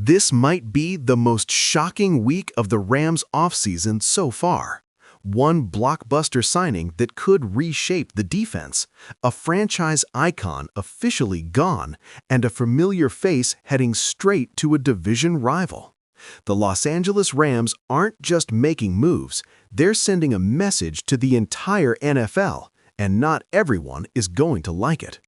This might be the most shocking week of the Rams offseason so far. One blockbuster signing that could reshape the defense, a franchise icon officially gone, and a familiar face heading straight to a division rival. The Los Angeles Rams aren't just making moves, they're sending a message to the entire NFL, and not everyone is going to like it.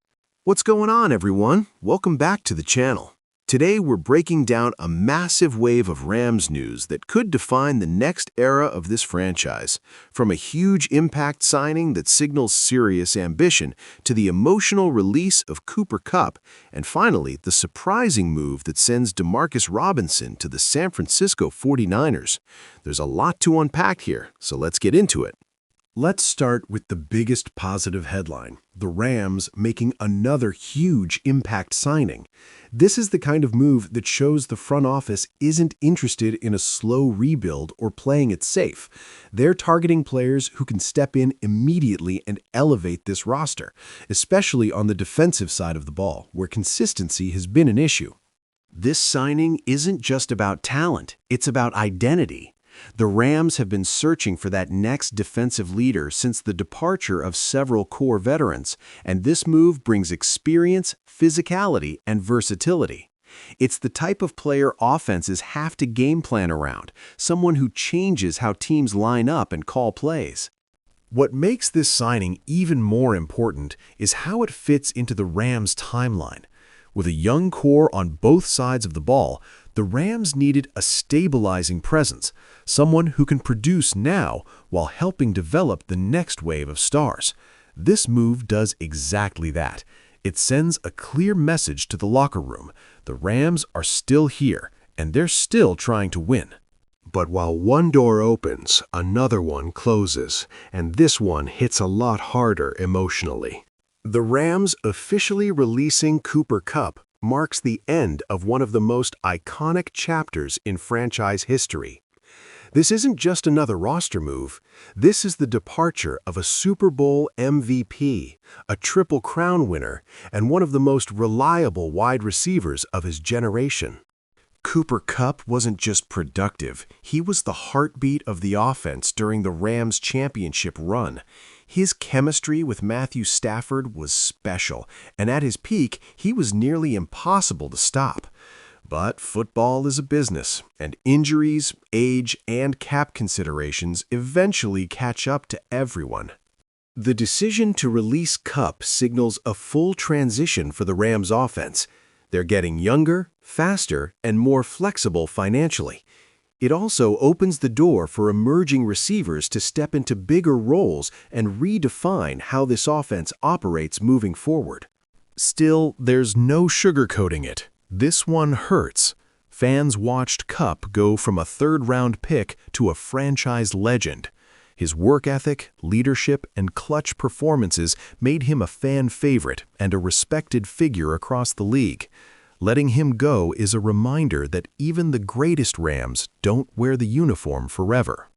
What's going on, everyone? Welcome back to the channel. Today, we're breaking down a massive wave of Rams news that could define the next era of this franchise, from a huge impact signing that signals serious ambition to the emotional release of Cooper Kupp, and finally, the surprising move that sends Demarcus Robinson to the San Francisco 49ers. There's a lot to unpack here, so let's get into it. Let's start with the biggest positive headline, the Rams making another huge impact signing. This is the kind of move that shows the front office isn't interested in a slow rebuild or playing it safe. They're targeting players who can step in immediately and elevate this roster, especially on the defensive side of the ball, where consistency has been an issue. This signing isn't just about talent, it's about identity. The Rams have been searching for that next defensive leader since the departure of several core veterans, and this move brings experience, physicality, and versatility. It's the type of player offenses have to game plan around, someone who changes how teams line up and call plays. What makes this signing even more important is how it fits into the Rams' timeline. With a young core on both sides of the ball, the Rams needed a stabilizing presence, someone who can produce now while helping develop the next wave of stars. This move does exactly that. It sends a clear message to the locker room. The Rams are still here, and they're still trying to win. But while one door opens, another one closes, and this one hits a lot harder emotionally. The Rams officially releasing Cooper Kupp marks the end of one of the most iconic chapters in franchise history. This isn't just another roster move. This is the departure of a Super Bowl MVP, a Triple Crown winner, and one of the most reliable wide receivers of his generation. Cooper Kupp wasn't just productive, he was the heartbeat of the offense during the Rams' championship run. His chemistry with Matthew Stafford was special, and at his peak, he was nearly impossible to stop. But football is a business, and injuries, age, and cap considerations eventually catch up to everyone. The decision to release Kupp signals a full transition for the Rams' offense. They're getting younger, faster, and more flexible financially. It also opens the door for emerging receivers to step into bigger roles and redefine how this offense operates moving forward. Still, there's no sugarcoating it. This one hurts. Fans watched Kupp go from a third-round pick to a franchise legend. His work ethic, leadership, and clutch performances made him a fan favorite and a respected figure across the league. Letting him go is a reminder that even the greatest Rams don't wear the uniform forever.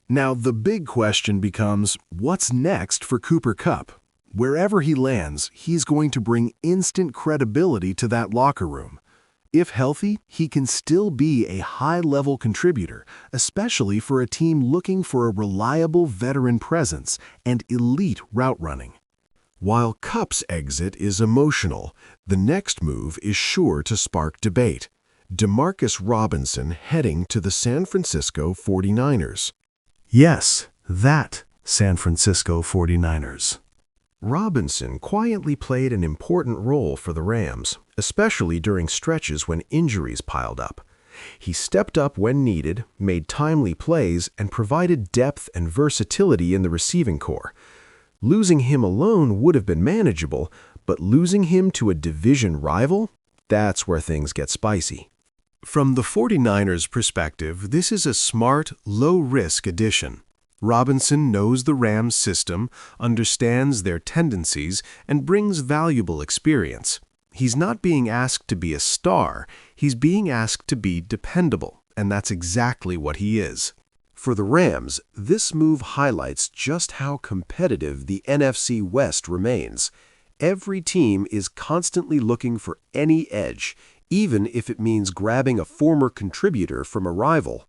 Now, the big question becomes, what's next for Cooper Kupp? Wherever he lands, he's going to bring instant credibility to that locker room. If healthy, he can still be a high-level contributor, especially for a team looking for a reliable veteran presence and elite route running. While Kupp's exit is emotional, the next move is sure to spark debate. Demarcus Robinson heading to the San Francisco 49ers. Yes, that San Francisco 49ers. Robinson quietly played an important role for the Rams, especially during stretches when injuries piled up. He stepped up when needed, made timely plays, and provided depth and versatility in the receiving corps. Losing him alone would have been manageable, but losing him to a division rival? That's where things get spicy. From the 49ers' perspective, this is a smart, low-risk addition. Robinson knows the Rams' system, understands their tendencies, and brings valuable experience. He's not being asked to be a star, he's being asked to be dependable, and that's exactly what he is. For the Rams, this move highlights just how competitive the NFC West remains. Every team is constantly looking for any edge, even if it means grabbing a former contributor from a rival.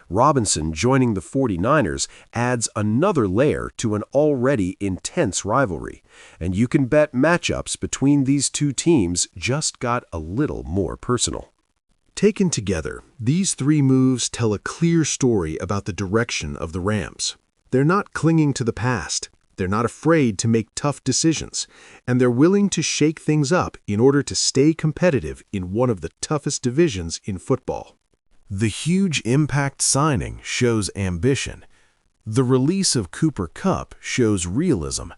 Robinson joining the 49ers adds another layer to an already intense rivalry, and you can bet matchups between these two teams just got a little more personal. Taken together, these three moves tell a clear story about the direction of the Rams. They're not clinging to the past. They're not afraid to make tough decisions, and they're willing to shake things up in order to stay competitive in one of the toughest divisions in football. The huge impact signing shows ambition. The release of Cooper Kupp shows realism,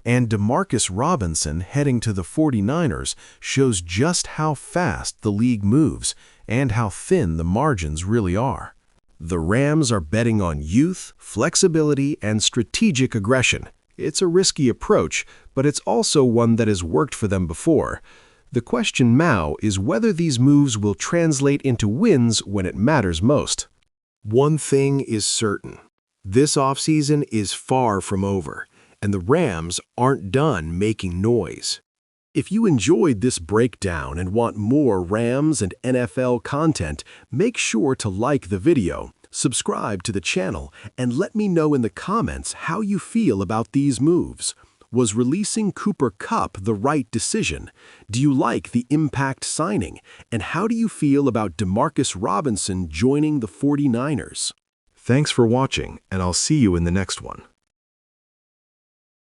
and Demarcus Robinson heading to the 49ers shows just how fast the league moves and how thin the margins really are. The Rams are betting on youth, flexibility, and strategic aggression. It's a risky approach, but it's also one that has worked for them before. The question now is whether these moves will translate into wins when it matters most. One thing is certain. This offseason is far from over, and the Rams aren't done making noise. If you enjoyed this breakdown and want more Rams and NFL content, make sure to like the video, subscribe to the channel, and let me know in the comments how you feel about these moves. Was releasing Cooper Kupp the right decision? Do you like the impact signing? And how do you feel about Demarcus Robinson joining the 49ers? Thanks for watching, and I'll see you in the next one.